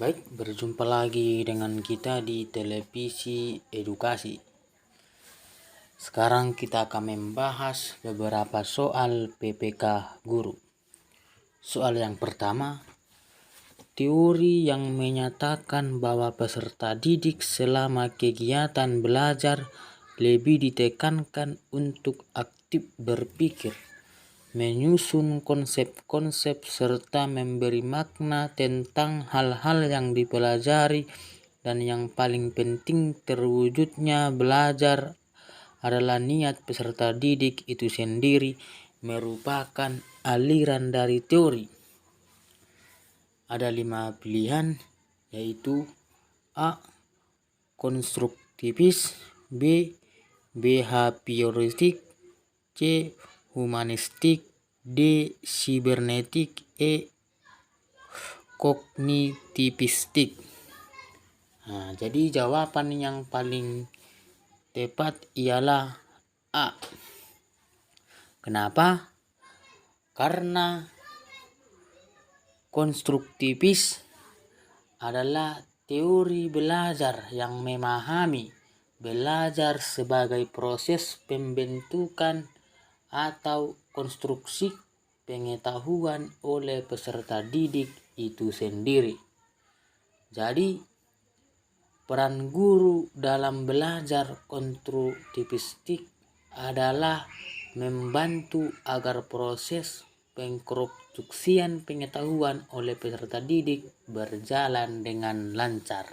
Baik, berjumpa lagi dengan kita di televisi edukasi. Sekarang kita akan membahas beberapa soal PPK guru. Soal yang pertama, teori yang menyatakan bahwa peserta didik selama kegiatan belajar lebih ditekankan untuk aktif berpikir, menyusun konsep-konsep serta memberi makna tentang hal-hal yang dipelajari, dan yang paling penting terwujudnya belajar adalah niat peserta didik itu sendiri merupakan aliran dari teori. Ada 5 pilihan, yaitu A. Konstruktivis, B. Behavioristik, C. Humanistik, D. Sibernetik, E. Kognitivistik. Jadi jawaban yang paling tepat ialah A. Kenapa? Karena konstruktivis adalah teori belajar yang memahami belajar sebagai proses pembentukan atau konstruksi pengetahuan oleh peserta didik itu sendiri. Jadi, peran guru dalam belajar konstruktivistik adalah membantu agar proses pengkonstruksian pengetahuan oleh peserta didik berjalan dengan lancar.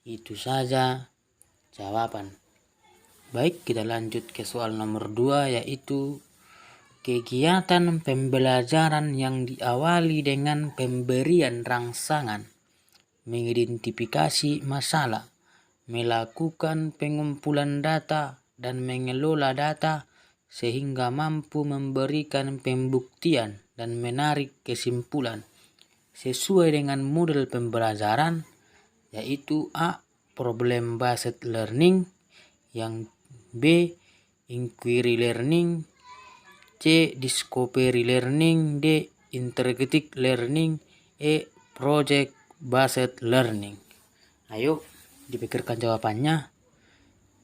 Itu saja jawaban. Baik, kita lanjut ke soal nomor 2, yaitu kegiatan pembelajaran yang diawali dengan pemberian rangsangan, mengidentifikasi masalah, melakukan pengumpulan data, dan mengelola data sehingga mampu memberikan pembuktian dan menarik kesimpulan sesuai dengan model pembelajaran, yaitu A. Problem based learning, yang B. Inquiry learning, C. Discovery learning, D. Integrated learning, E. Project based learning. Ayo dipikirkan jawabannya.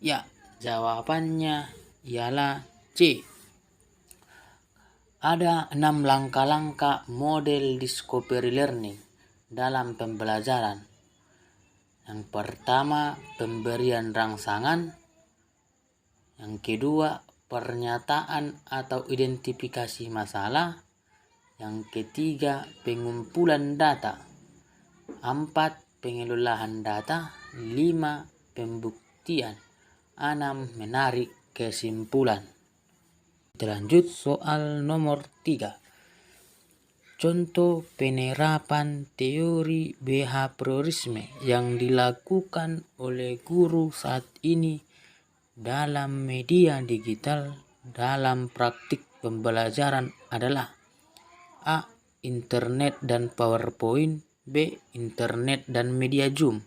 Ya, jawabannya ialah C. Ada 6 langkah-langkah model discovery learning dalam pembelajaran. Yang pertama, pemberian rangsangan. Yang kedua, pernyataan atau identifikasi masalah. Yang ketiga, pengumpulan data. 4, pengelolaan data. 5, pembuktian. 6, menarik kesimpulan. Kita lanjut soal nomor 3. Contoh penerapan teori behaviorisme yang dilakukan oleh guru saat ini dalam media digital dalam praktik pembelajaran adalah A. Internet dan PowerPoint, B. Internet dan media Zoom,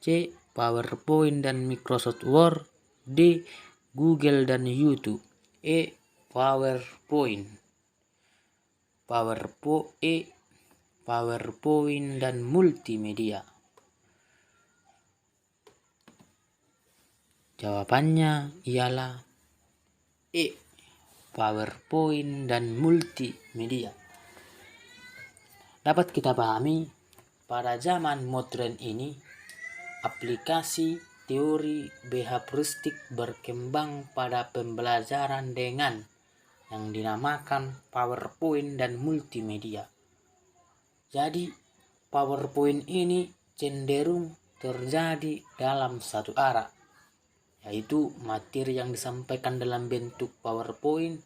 C. PowerPoint dan Microsoft Word, D. Google dan YouTube, E. PowerPoint dan multimedia. Jawabannya ialah E. PowerPoint dan multimedia. Dapat kita pahami, pada zaman modern ini, aplikasi teori behavioristik berkembang pada pembelajaran dengan yang dinamakan PowerPoint dan multimedia. Jadi, PowerPoint ini cenderung terjadi dalam satu arah, yaitu materi yang disampaikan dalam bentuk PowerPoint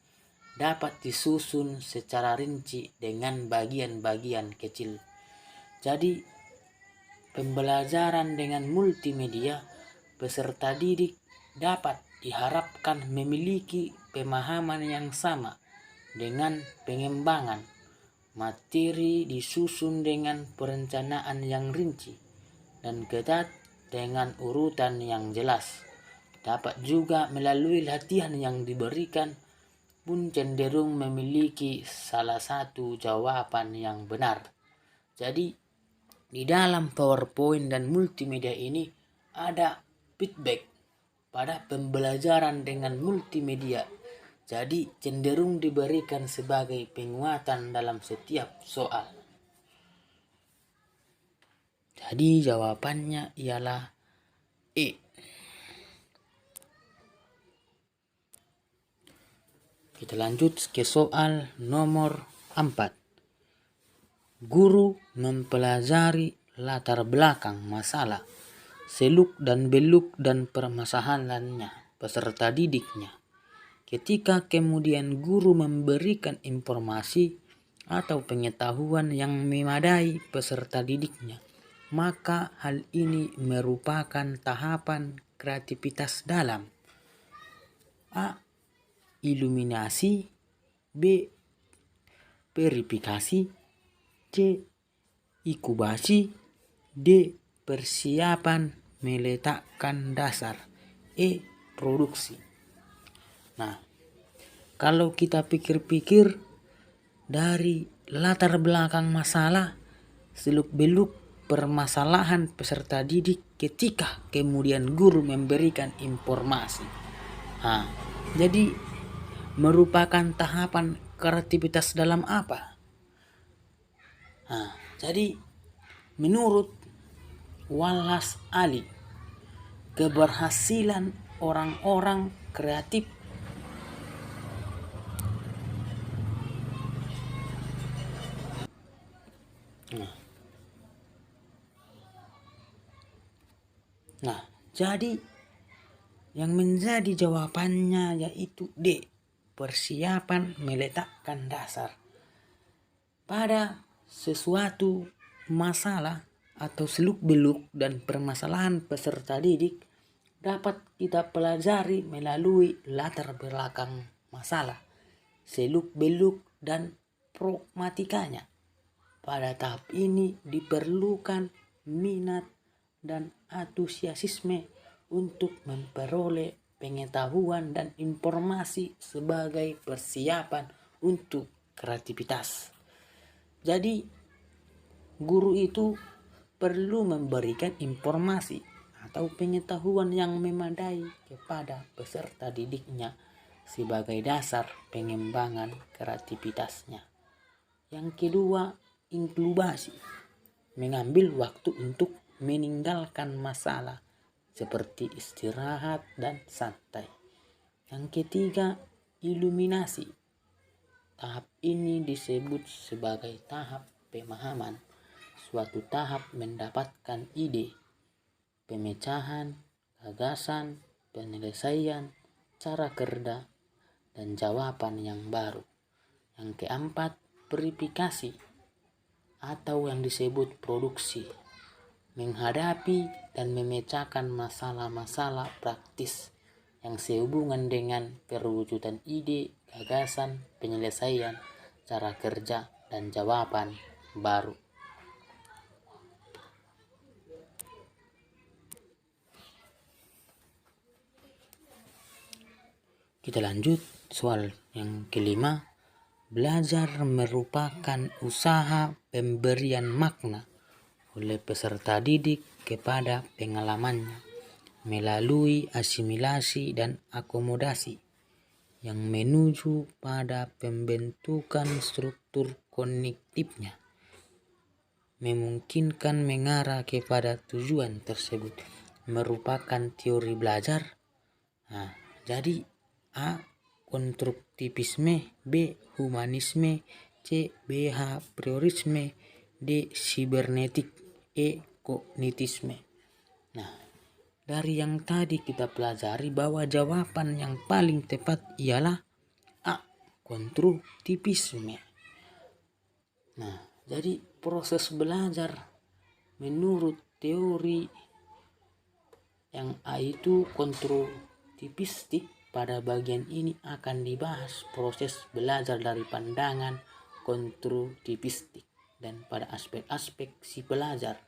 dapat disusun secara rinci dengan bagian-bagian kecil. Jadi, pembelajaran dengan multimedia, peserta didik dapat diharapkan memiliki pemahaman yang sama dengan pengembangan materi disusun dengan perencanaan yang rinci dan ketat dengan urutan yang jelas. Dapat juga melalui latihan yang diberikan pun cenderung memiliki salah satu jawaban yang benar. Jadi di dalam PowerPoint dan multimedia ini ada feedback pada pembelajaran dengan multimedia. Jadi cenderung diberikan sebagai penguatan dalam setiap soal. Jadi jawabannya ialah E. Kita lanjut ke soal nomor 4. Guru mempelajari latar belakang masalah, seluk dan beluk dan permasalahannya peserta didiknya. Ketika kemudian guru memberikan informasi atau pengetahuan yang memadai peserta didiknya, maka hal ini merupakan tahapan kreativitas dalam A. Iluminasi, B. Verifikasi, C. Inkubasi, D. Persiapan meletakkan dasar, E. Produksi. Nah, kalau kita pikir-pikir dari latar belakang masalah, seluk-beluk permasalahan peserta didik ketika kemudian guru memberikan informasi. Jadi merupakan tahapan kreativitas dalam apa? Jadi menurut Wallace Ali, keberhasilan orang-orang kreatif jadi yang menjadi jawabannya yaitu D. Persiapan meletakkan dasar. Pada sesuatu masalah atau seluk-beluk dan permasalahan peserta didik dapat kita pelajari melalui latar belakang masalah, seluk-beluk dan pragmatikanya. Pada tahap ini diperlukan minat dan antusiasme untuk memperoleh pengetahuan dan informasi sebagai persiapan untuk kreativitas. Jadi guru itu perlu memberikan informasi atau pengetahuan yang memadai kepada peserta didiknya sebagai dasar pengembangan kreativitasnya. Yang kedua, inkubasi, mengambil waktu untuk meninggalkan masalah seperti istirahat dan santai. Yang ketiga, iluminasi. Tahap ini disebut sebagai tahap pemahaman. Suatu tahap mendapatkan ide, pemecahan, gagasan, penyelesaian, cara kerja, dan jawaban yang baru. Yang keempat, verifikasi atau yang disebut produksi, menghadapi dan memecahkan masalah-masalah praktis yang sehubungan dengan perwujudan ide, gagasan, penyelesaian, cara kerja, dan jawaban baru. Kita lanjut soal yang kelima. Belajar merupakan usaha pemberian makna oleh peserta didik kepada pengalamannya melalui asimilasi dan akomodasi yang menuju pada pembentukan struktur kognitifnya, memungkinkan mengarah kepada tujuan tersebut, merupakan teori belajar. Jadi A. Konstruktivisme, B. Humanisme, C. Behaviorisme, D. Sibernetik, E. Kognitisme. Dari yang tadi kita pelajari bahwa jawaban yang paling tepat ialah A. Konstruktivisme. Jadi proses belajar menurut teori yang A itu konstruktivistik. Pada bagian ini akan dibahas proses belajar dari pandangan konstruktivistik dan pada aspek-aspek si belajar,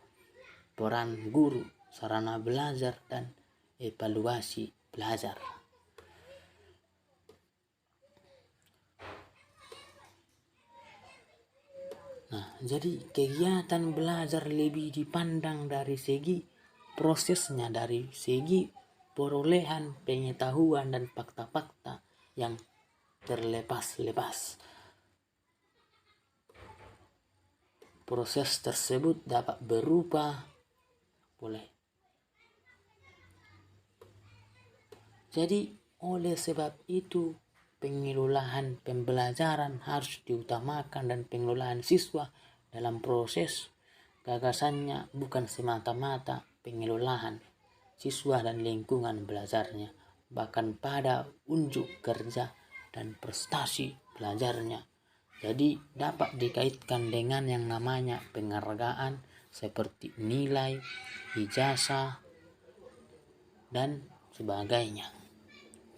peran guru, sarana belajar, dan evaluasi belajar. Nah, jadi kegiatan belajar lebih dipandang dari segi prosesnya, dari segi perolehan pengetahuan dan fakta-fakta yang terlepas-lepas. Proses tersebut dapat berupa Jadi oleh sebab itu pengelolaan pembelajaran harus diutamakan dan pengelolaan siswa dalam proses gagasannya bukan semata-mata pengelolaan siswa dan lingkungan belajarnya, bahkan pada unjuk kerja dan prestasi belajarnya. Jadi dapat dikaitkan dengan yang namanya penghargaan seperti nilai, ijazah, dan sebagainya.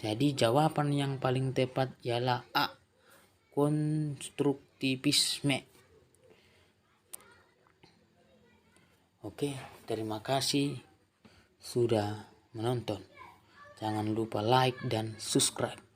Jadi jawaban yang paling tepat ialah A, konstruktivisme. Oke, terima kasih sudah menonton. Jangan lupa like dan subscribe.